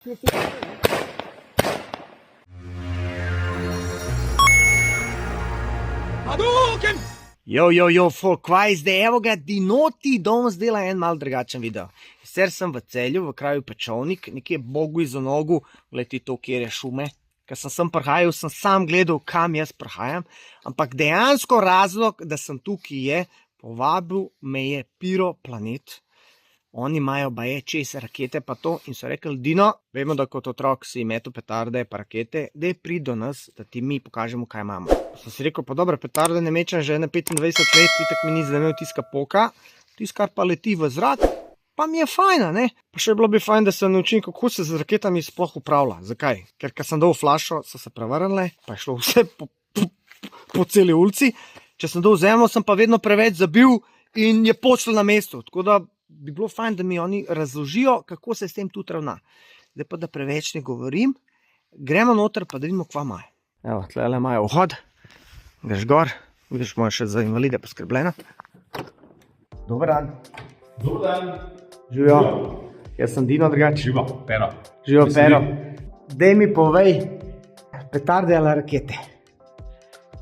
Folk, kvaj zdaj, evo ga, dinoti dom zdela en mal drugačen video. Sicer sem v Celju, v kraju Pečovnik, nekje Bogu iza nogu, gledi to, kjer je šume. Ker sem prihajal, sem sam gledal, kam jaz prihajam, ampak dejansko razlog, da sem tukaj je, povabil me je Piroplanet. Oni imajo baje čez rakete pa to in so rekli, Dino, vemo, da kot otrok si metu petarde pa rakete, daj pridi do nas, da ti mi pokažemo, kaj imamo. Sem si rekel, pa dobro, petarde ne mečem že na 25 let, itak mi ni zanimiv tiska poka, tiskar pa leti v zrak, pa mi je fajna, ne? Pa še bilo bi fajn, da se naučim, kako se z raketami sploh upravlja. Zakaj? Ker sem dal flašo, so se prevrnile, pa je šlo vse po celi ulici. Če sem dal zemljo, sem pa vedno preveč zabil in je počelo na mestu. Tako da bi bilo fajn, da mi oni razložijo, kako se s tem tudi ravna. Zdaj pa, da preveč ne govorim, gremo noter, pa da vidimo, kva imajo. Evo, tlele imajo vhod, greš gor, vidiš, moja še za invalide poskrbljena. Dober dan. Dober dan. Živijo. Jaz sem Dino drugače. Živo, Pero. Živijo, Pero. Daj mi povej, petarde ali rakete?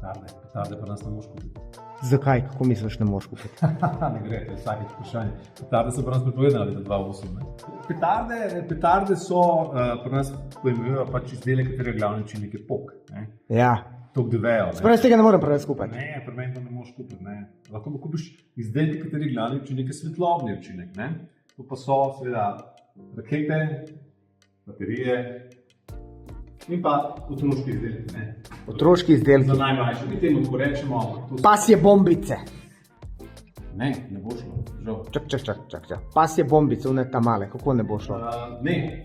Petarde pa nas ne moš kupiti. Zakaj? Kako misliš, ne moš kupiti? Ne gre, to je vsakeč vprašanje. Petarde so pri nas prepovedane leta 2008. Petarde so pri nas pojmenujejo pač izdelek, katerega glavni učinek je pok. Ja. Tok devejo. Spravo tega ne morem preveč kupiti. Ne, pri meni to ne moš kupiti. Lahko pa kupiš izdelek, katerega glavni učinek je svetlobni učinek. To pa so seveda rakete, baterije in pa otroški izdelki. Otroški izdelki. Za najmlajše. Mi temu tako rečemo. Pasje bombice. Ne bo šlo, žal. Čak. Pasje bombice, one ta male, kako ne bo šlo? Ne.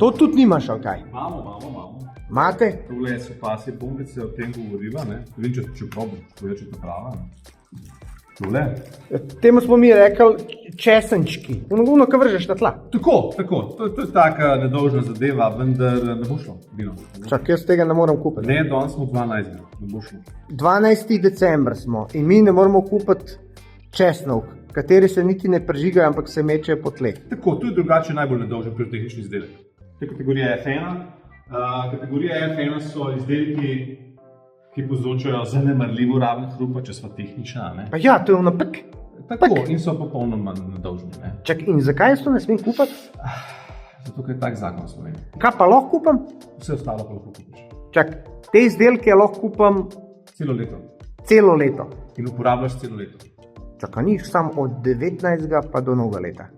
To tudi nimaš, ali kaj? Imamo. Imate? Tole so pasje bombice, o tem govoriva, ne? Vem, če probiš, to je, če te prava, ne? Tole? Temu smo mi rekli česenčki. Ono, ko vržeš na tla. Tako. To je taka nedolžna zadeva, vendar ne bo šlo. Čak, jaz tega ne moram kupiti. Ne, danes smo 12. Ne bo šlo. 12. december smo in mi ne moramo kupiti česnov, kateri se niti ne prežigajo, ampak se mečejo po tleh. Tako, to je drugače najbolj nedolžen pirotehnični izdelek. To je kategorija F1. Kategorija F1 so izdelki, ki povzročajo zanemarljivo raven hrupa, če sva tehnična. Pa ja, to je ono pek. Tako, in so popolnoma nedolžni. Čak, in zakaj to ne smem kupiti? Zato, ker je tak zakon v Sloveniji. Kaj pa lahko kupam? Vse ostalo pa lahko kupiš. Čak, te izdelke lahko kupam Celo leto. Celo leto. In uporabljaš celo leto. Čak, niš sam od 19. pa do novega leta.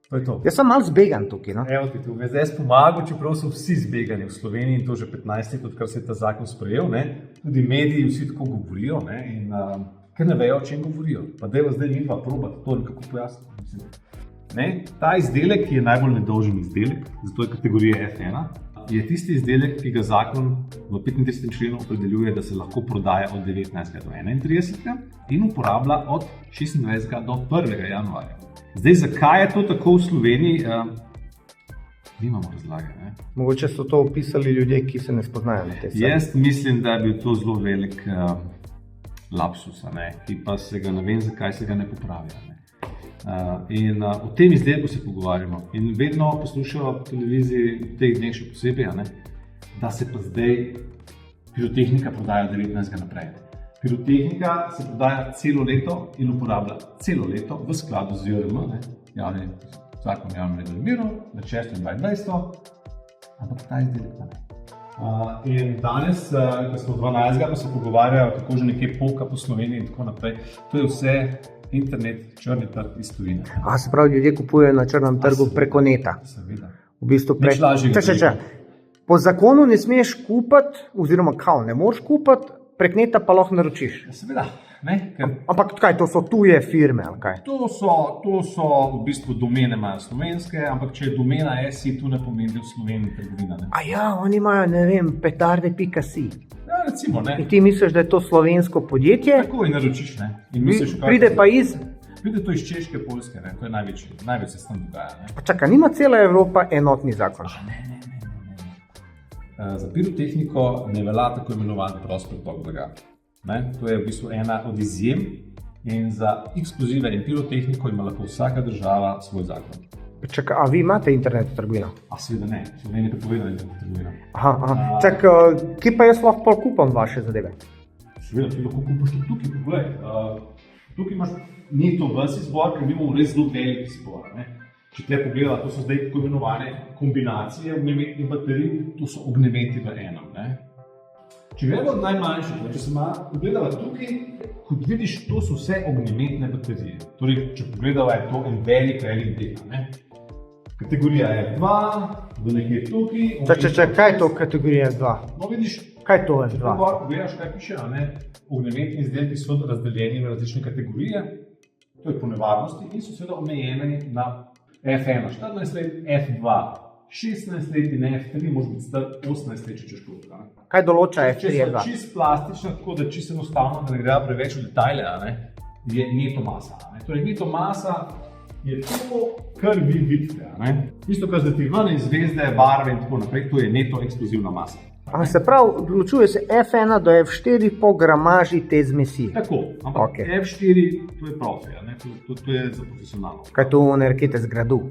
To je to. Jaz sem malo zbegan tukaj, no? Evo ti tu, zdaj jaz pomagam, čeprav so vsi zbegani v Sloveniji in to že 15 let, odkar se je ta zakon sprejel, ne? Tudi mediji vsi tako govorijo, ne? In ker ne vejo, o čem govorijo. Pa dajva zdaj njihva probati to nekako pojasniti. Ta izdelek, ki je najbolj nedolžen izdelek, zato je kategorija F1, je tisti izdelek, ki ga zakon v 35. členu opredeljuje, da se lahko prodaja od 19. do 31. in uporablja od 26. do 1. januarja. Zdaj, zakaj je to tako v Sloveniji, nimamo razlage. Mogoče so to opisali ljudje, ki se ne spoznajo na te stvari. Jaz mislim, da je bil to zelo velik lapsus, ki pa se ga ne vem, zakaj se ga ne popravijo. In o tem izdelku se pogovarjamo. In vedno poslušamo po televiziji, v teh dneh še posebej, da se pa zdaj pirotehnika prodaja od 19. naprej. Pirotehnika se prodaja celo leto in uporablja celo leto v skladu z JRM, zakon o javnem redu in miru, na 6.22, ampak ta izdelek pa ne. In danes, ko smo 12. pa se pogovarjajo, kako že nekje poka po Sloveniji in tako naprej, to je vse internet, črni trg iz tujine. Se pravi, ljudje kupujejo na črnem trgu preko neta? Seveda. V bistvu Po zakonu ne smeš kupiti, oziroma ne moreš kupiti, prek neta pa lahko naročiš. Seveda. Ampak kaj, to so tuje firme ali kaj? To so v bistvu domene imajo slovenske, ampak če je domena SI, to ne pomeni, da je v Sloveniji trgovina. Oni imajo, ne vem, petarde.si. Ja, recimo, ne. In ti misliš, da je to slovensko podjetje? Tako in naročiš, ne. Pride pa iz? Pride to iz Češke, Poljske, ne. To je največ se s tem dogaja, ne. Pa čakaj, nima cela Evropa enotni zakon? Ne. Za pirotehniko ne velja tako imenovan prost pretok blaga. To je v bistvu ena od izjem in za eksplozive in pirotehniko ima lahko vsaka država svoj zakon. Čakaj, a vi imate internet trgovino? A seveda ne, Slovenija je prepovedana internet trgovina. Aha. Čakaj, kje pa jaz lahko pol kupam vaše zadeve? Seveda, ti lahko kupiš tudi tukaj, poglej. Tukaj imaš Neto ves izbor, ker mi imamo res zelo velik izbor. Če te pogledala, to so zdaj tako imenovane kombinacije ognjemetnih baterij, to so ognjemeti v enem. Če gremo od najmanjših, če se pogledala tukaj, kot vidiš, to so vse ognjemetne baterije. Torej, če pogledala, je to en velik del. Kategorija F2, do nekje tukaj. Kaj je to kategorija F2? No, vidiš, kaj to je F2? Pogledaš, kaj piše, ognjemetni izdelki so razdeljeni v različne kategorije, to je po nevarnosti in so seveda omejeni na F1, 14 let, F2, 16 let in F3, može biti star 18 let, če češ to. Kaj določa F3 Če F2? so čist plastična, tako da čisto enostavno, da ne gre preveč v detajle, je neto masa. Torej, neto masa je to, kar vi vidite. Isto, kar zdaj ti ven iz zvezde, barve in tako naprej, to je neto eksplozivna masa. Se pravi, določuje se F1 do F4 po gramaži te zmesi. Tako, ampak F4 to je profi, to je za profesionalno. Kaj to one rakete z gradu?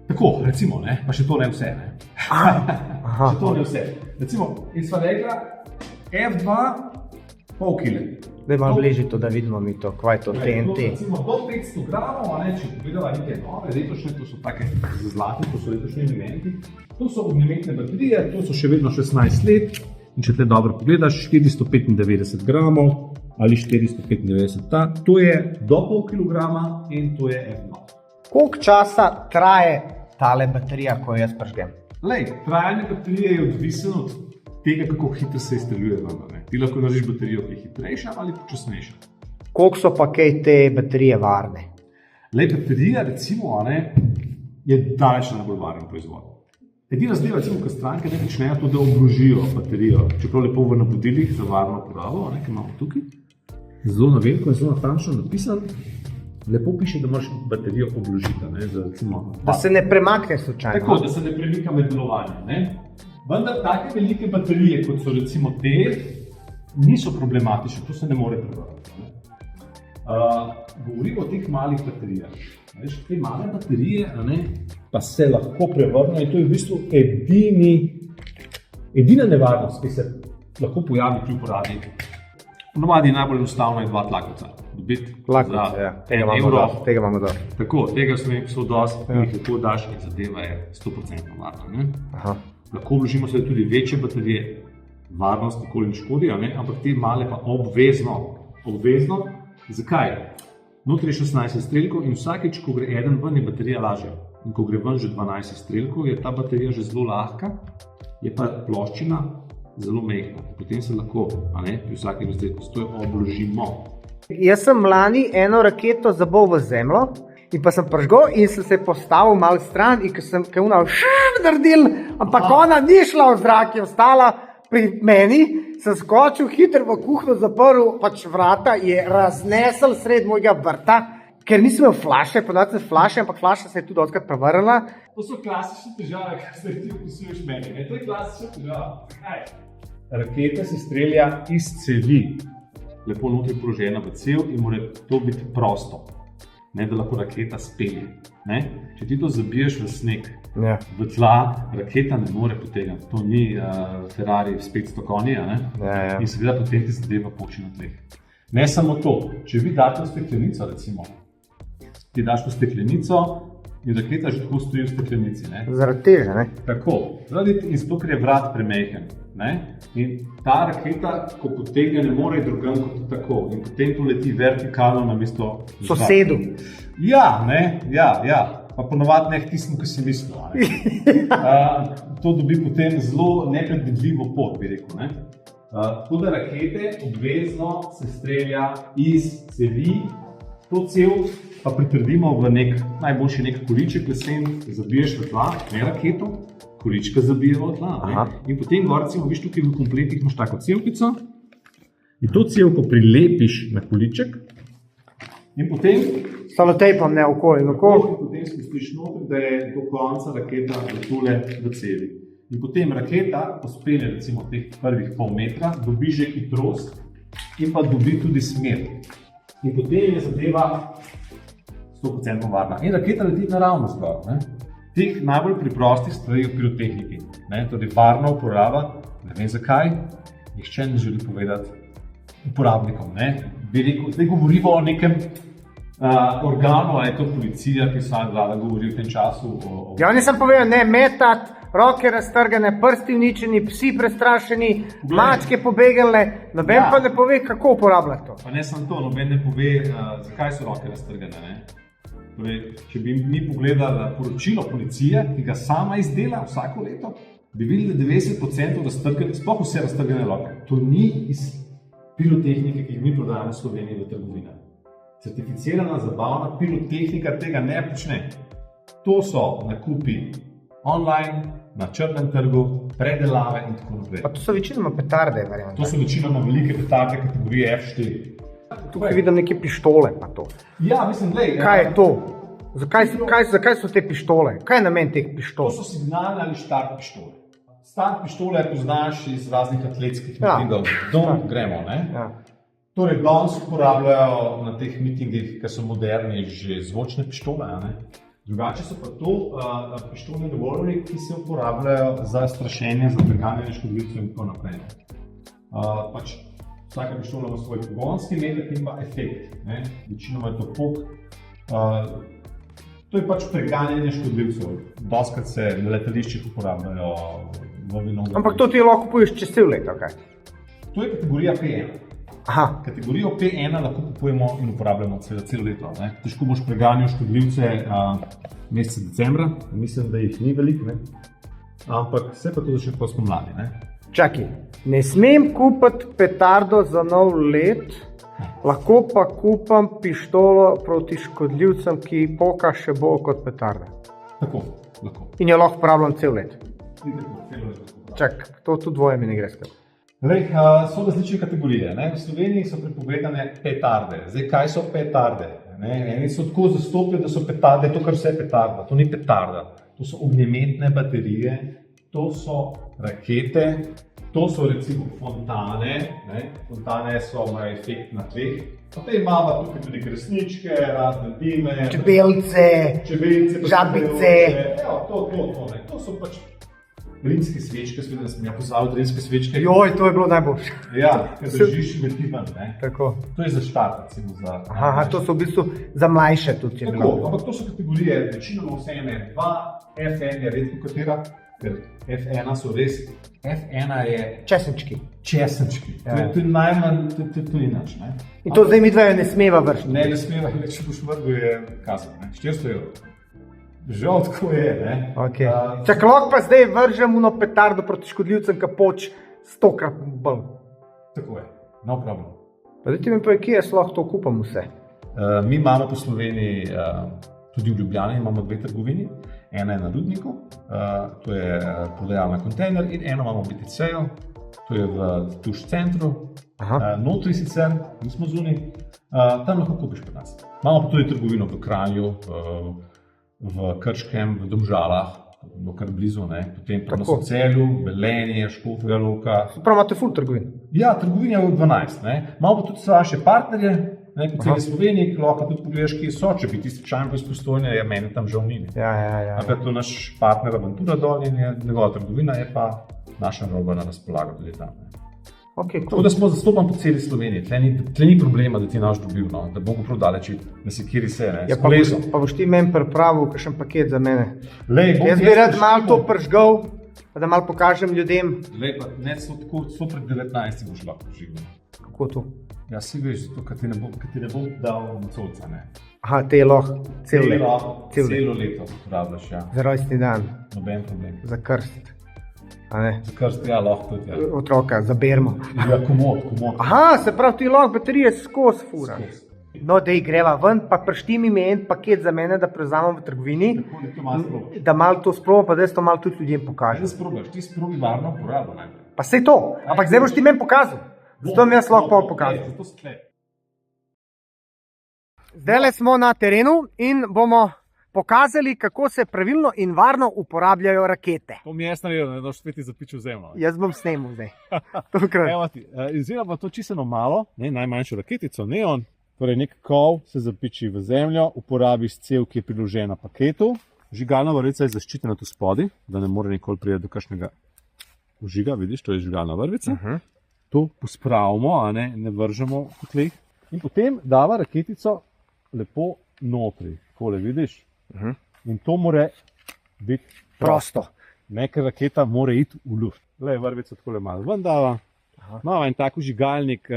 Tako, recimo, pa še to ne vse. Še to ne vse. Recimo, in sva rekla, F2 pol kile. Zdaj malo bližje to, da vidimo mi to, kaj je to TNT. Recimo, do 500 gramov, če pogledala nekaj nove, letošnje, to so take zlati, to so letošnji elementi. To so ognjemetne baterije, to so še vedno 16 let. In če te dobro pogledaš, 495 gramov ali 495, to je do pol kilograma in to je F2. Koliko časa traje tale baterija, ko jo jaz pržgem? Trajanje baterije je odvisno od tega, kako hitro se izstreljuje. Ti lahko narediš baterijo, ki je hitrejša ali počasnejša. Koliko so pa kaj te baterije varne? Baterija, recimo, je daleč najbolj varen proizvod. Edina zadeva, recimo, ko stranke ne počnejo to, da obložijo baterijo, čeprav lepo v navodilih za varno uporabo, ki imamo tukaj, zelo na veliko in zelo natančno napisan, lepo piše, da moraš baterijo obložiti. Da se ne premakne slučajno. Tako, da se ne premika med delovanjem. Vendar take velike baterije, kot so recimo te, niso problematične, to se ne more prevrniti. Govorimo o teh malih baterijah. Te male baterije pa se lahko prevrnejo in to je v bistvu edina nevarnost, ki se lahko pojavi pri uporabi. Ponovadi najbolj enostavno je 2 tlakovca. Tlakovca, ja. Tega imamo dosti. Tako, tega so dosti, jih lahko daš in zadeva je 100% varna. Lahko vložimo se tudi večje baterije, varnost nikoli ne škodi, ampak te male pa obvezno. Zakaj? Notri je 16 izstrelkov in vsakeč, ko gre eden ven, je baterija lažja. In ko gre ven že 12 izstrelkov, je ta baterija že zelo lahka, je pa ploščina zelo mehka. Potem se lahko pri vsakem izdelku s to obložimo. Jaz sem lani eno raketo zabol v zemljo in pa sem pržgal in sem se postavil malo stran in ker sem naredil, ampak ona ni šla v zrak, je ostala pri meni, sem skočil hitro v kuhno, zaprl vrata, je raznesel sred mojega vrta, ker nisem imel flaše, ponovno sem flaše, ampak flaša se je tudi odkrat prevrnila. To so klasične težave, kar se ti opisuješ meni. To je klasična težava. Raketa se strelja iz cevi, lepo notri položena v cev in mora to biti prosto, da lahko raketa spelje. Če ti to zabiješ v sneg, v tla, raketa ne more potegniti. To ni Ferrari s 500 konji, in seveda potem ti zadeva poči na tleh. Ne samo to, če vi date v steklenico, recimo, ti daš v steklenico in raketa že tako stoji v steklenici. Zaradi teže, Tako, in zato, ker je vrat premehen. In ta raketa, ko potegne, ne more drugam kot tako. In potem to leti vertikalno namesto sosedu. Ja. Pa ponovadi ne tistim, ki si mislil. To dobi potem zelo nepredvidljivo pot, bi rekel. Tako da rakete obvezno se strelja iz cevi. To cev pa pritrdimo v najboljši nek količek lesen, zabiješ v tla, ne raketo, količka zabije v tla. In potem gor, recimo, viš tukaj v kompletih imaš tako cevkico in to cevko prilepiš na količek in potem salotejpom ne okoli. Potem spustiš noter, da je do konca raketa tule v cevi. In potem raketa pospelje recimo teh prvih pol metra, dobi že hitrost in pa dobi tudi smer. In potem je zadeva 100% varna. In raketa leti naravnost gor. Teh najbolj preprostih stvari v pirotehniki, torej varna uporaba, ne vem zakaj, nihče ne želi povedati uporabnikom. Bi rekel, zdaj govorimo o nekem organu, ali je to policija, ki sama vlada govori v tem času. Ja, oni sem povedal, ne metati, roke raztrgane, prsti uničeni, psi prestrašeni, mačke pobegnile, noben pa ne pove, kako uporabljati to. Pa ne samo to, noben ne pove, zakaj so roke raztrgane. Torej, če bi mi pogledali poročilo policije, ki ga sama izdela vsako leto, bi videli, da 90% raztrganih, sploh vse raztrgane roke. To ni iz pirotehnike, ki jih mi prodajamo v Sloveniji v trgovinah. Certificirana zabavna pirotehnika tega ne počne. To so nakupi online, na črnem trgu, predelave in tako naprej. Pa to so večinoma petarde variante. To so večinoma velike petarde kategorije F4. Tukaj vidim neke pištole pa to. Ja, mislim, glej. Kaj je to? Zakaj so te pištole? Kaj je namen teh pištol? To so signalne ali štart pištole. Start pištole poznaš iz raznih atletskih mitingov. Gremo, ne? Ja. Torej, danes uporabljajo na teh mitingih, ker so moderni, že zvočne pištole. Drugače so pa to pištolni revolverji, ki se uporabljajo za strašenje, za preganjanje škodljivcev in tako naprej. Vsaka pištola ima svoj pogonski metek in pa efekt. Večinoma je to pok. To je pač preganjanje škodljivcev. Dostikrat se na letališčih uporabljajo v vinogradih. Ampak to ti lahko kupuješ čez cel leto, kaj? To je kategorija P1. Aha. Kategorijo P1 lahko kupujemo in uporabljamo celo leto. Težko boš preganjal škodljivce meseca decembra, mislim, da jih ni veliko, ampak se pa to začne po spomladi. Čakaj, ne smem kupiti petardo za nov let, lahko pa kupam pištolo proti škodljivcem, ki poka še bolj kot petarda. Tako, lahko. In jo lahko uporabljam cel let. Celo leto. Čak, to tudi dvoje mi ne gre skrbi. So različne kategorije. V Sloveniji so prepovedane petarde. Zdaj, kaj so petarde? Eni so tako zastopili, da so petarde, to kar vse je petarda. To ni petarda. To so ognjemetne baterije, to so rakete, to so recimo fontane. Fontane imajo efekt na tleh. Potem imamo tukaj tudi kresničke, razne dime, čebelce, žabice. To so pač rimske svečke, seveda sem pozabil rimske svečke. Joj, to je bilo najboljše. Ja, ker držiš vetivan. Tako. To je za štart, recimo za... Aha, to so v bistvu za mlajše tudi. Tako, ampak to so kategorije, večinoma vse M2, F1 je redko katera, ker F1 so res, F1 je... Česenčki. To je najmanj, to ni nič. In to zdaj mi dvejo ne smeva vršiti? Ne smeva, če boš vrgel je kazan, 400 €. Žal tako je, Okay. Čak, lahko pa zdaj vržem uno petardo proti škodljivcem, ki poč 100-krat bolj. Tako je, no problem. Pa da ti mi povej, kje jaz lahko to kupam vse? Mi imamo po Sloveniji, tudi v Ljubljani imamo 2 trgovini. Ena je na Rudniku, to je prodajalna kontejner, in eno imamo v BTC-ju, to je v Tuš centru. Notri sicer, nismo zunaj, tam lahko kupiš pri nas. Imamo pa tudi trgovino v Kranju, v Krškem, v Domžalah, kar blizu, potem pa na Celju, Velenje, Škofja Loka. Prav imate ful trgovin? Ja, trgovin je v 12. Imamo pa tudi vaše partnerje, po celi Sloveniji, lahko tudi pogledaš, kje so, če bi ti slučajno bil iz Postojne, je meni tam žal ni. Ampak to naš partner Aventura dol in njegova trgovina je pa naša roba na razpolago tudi tam. Tako da smo zastopan po celi Sloveniji, tle ni problema, da ti naš dobil, da bomo prav daleči, da se kjeri se, s kolesom. Pa boš ti meni pripravil kakšen paket za mene. Jaz bi rad malo to pržgal, da malo pokažem ljudem. Pa ne, so pred 19 boš lahko prižigal. Kako to? Ja, si veš, zato, ker ti ne bom dal nocovca, Aha, te lahko celo leto uporabljaš, ja. Za rojstni dan. Noben problem. Za krst. Za krst, ja, lahko tudi, ja. Otroka, za bermo. Ja, komod. Aha, se pravi, ti lahko baterije skozi furaš. No, dej greva ven, pa prištimi mi en paket za mene, da prevzamem v trgovini. Tako, da to malo sprobaš. Da malo to sprobam, pa da jaz to malo tudi ljudem pokažem. Da sprobaš, ti sprobi varno uporabo najprej. Pa sej to, ampak zdaj boš ti meni pokazal. Zato mi jaz lahko pol pokazal. Zdajle smo na terenu in bomo pokazali, kako se pravilno in varno uporabljajo rakete. To mi je naredil, da boš spet zapičil zemljo. Jaz bom snemal zdaj. Izvira pa to čisto malo, najmanjšo raketico, neon, Torej, nek kov se zapiči v zemljo, uporabiš cev, ki je priložena paketu. Vžigalna vrvica je zaščitena tu spodaj, da ne more nikoli priti do kakšnega vžiga, vidiš, to je vžigalna vrvica. To pospravimo, ne vržemo po tleh. In potem dava raketico lepo notri, takole vidiš. In to mora biti prosto. Ker raketa mora iti v luft. Le vrvica takole malo ven dava. Imamo en tak vžigalnik.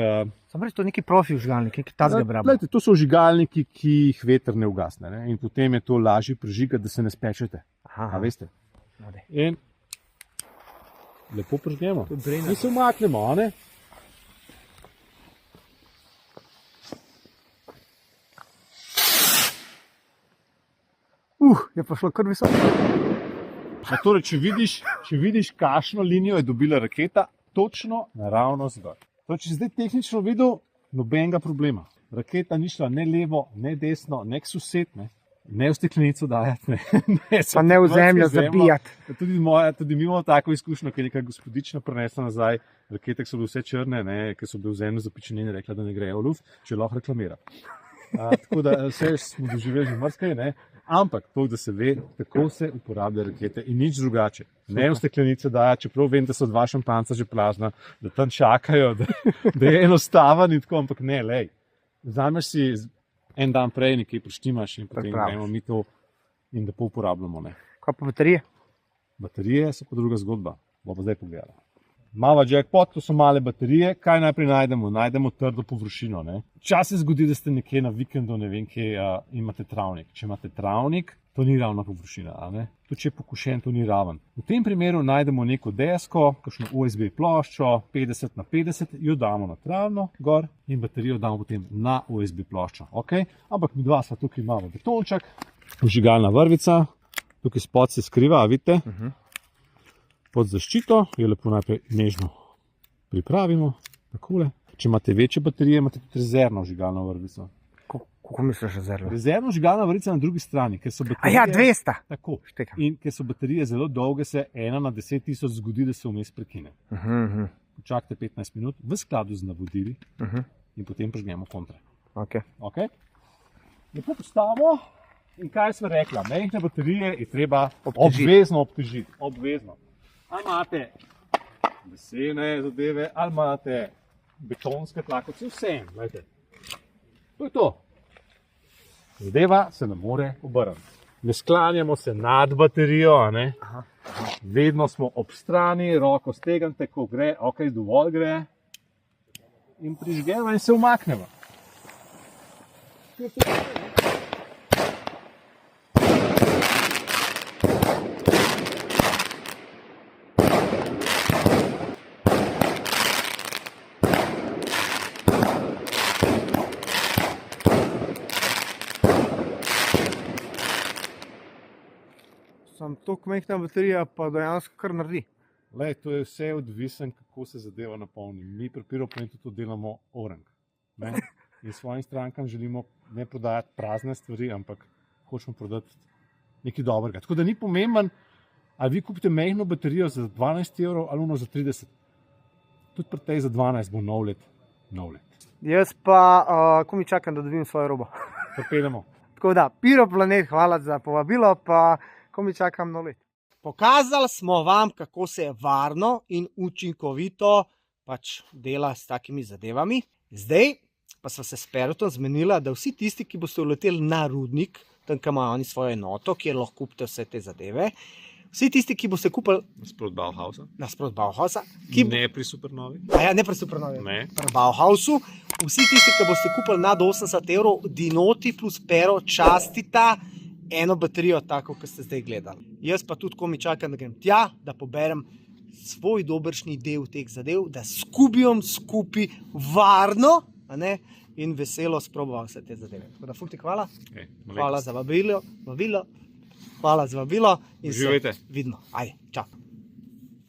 Samo reči, to je neki profi vžigalnik, neki tazga brabo. To so vžigalniki, ki jih veter ne ugasne. Ne? In potem je to lažje prižigati, da se ne spečete. A veste? In lepo prižgemo. In se umaknemo, ne? Je pa šlo kar visoko. Torej, če vidiš, kakšno linijo je dobila raketa, točno naravnost gor. Torej, če si zdaj tehnično videl, nobenega problema. Raketa ni šla ne levo, ne desno, ne k sosed, ne v steklenico dajati. Pa ne v zemljo zabijati. Tudi mi imamo tako izkušnjo, ker je neka gospodična prinesla nazaj rakete, ki so bile vse črne, ker so bile v zemljo zapičene in rekla, da ne grejo v luft, če lahko reklamira. Tako da vse smo doživeli že marsikaj, ampak to, da se ve, tako se uporablja rakete in nič drugače. Ne v steklenice daja, čeprav vem, da so dva šampanca že prazna, da tam čakajo, da je enostaven in tako, ampak ne, lej. Vzameš si en dan prej nekaj prištimaš in potem gremo mi to in lepo uporabljamo. Kaj pa baterije? Baterije so pa druga zgodba, bo pa zdaj pogledala. Mava jackpot, to so male baterije, kaj najprej najdemo? Najdemo trdo površino. Včasih se zgodi, da ste nekje na vikendu, ne vem kje, imate travnik. Če imate travnik, to ni ravna površina. Tudi če je pokošen, to ni raven. V tem primeru najdemo neko desko, kakšno USB ploščo, 50x50, jo damo na travno gor in baterijo damo potem na USB ploščo. Ampak mi dva sva tukaj imamo betonček, vžigalna vrvica, tukaj spod se skriva, vidite? Pod zaščito jo lepo najprej nežno pripravimo, takole. Če imate večje baterije, imate tudi rezervno vžigalno vrvico. Kako misliš rezervno? Rezervno vžigalna vrvica na drugi strani, ker so baterije... 200! Tako. In ker so baterije zelo dolge, se 1 na 10.000 zgodi, da se vmes prekine. Počakajte 15 minut v skladu z navodili in potem prižgemo kontra. Lepo postavimo in kaj sva rekla, majhne baterije je treba obvezno obtežiti. Obvezno. Ali imate lesene zadeve, ali imate betonske tlakovce, vse. To je to. Zadeva se ne more obrniti. Ne sklanjamo se nad baterijo, vedno smo ob strani, roko stegnete, ko gre, dovolj gre. In prižgemo in se umaknemo. Sam toliko majhna baterija pa dejansko kar naredi. To je vse odvisen, kako se zadeva napolni. Mi pri Piroplanetu to delamo orang. In svojim strankam želimo ne prodajati prazne stvari, ampak hočemo prodati nekaj dobrega. Tako da ni pomemben, ali vi kupite majhno baterijo za 12 € ali ono za 30. Tudi pri tej za 12 bo nov let. Jaz pa komaj čakam, da dobim svojo robo. Pripeljemo. Tako da, Piroplanet, hvala za povabilo, pa komaj čakam nov let. Pokazali smo vam, kako se varno in učinkovito dela s takimi zadevami. Zdaj pa sva se s Perotom zmenila, da vsi tisti, ki boste uleteli na Rudnik, tam imajo oni svojo enoto, kjer lahko kupite vse te zadeve, vsi tisti, ki boste kupili Nasprot Bauhausa. Ne pri Supernovi. Ne pri Supernovi. Pri Bauhausu. Vsi tisti, ki boste kupili nad 80 €, Dinoti plus Pero častita eno baterijo, tako, kot ste zdaj gledali. Jaz pa tudi komaj čakam, da grem tja, da poberem svoj dobršni del teh zadev, da skupim skupaj varno in veselo sprobam vse te zadeve. Tako da, Fulti, hvala. Hvala za vabilo. Hvala za vabilo in se vidimo. Ajde, čau.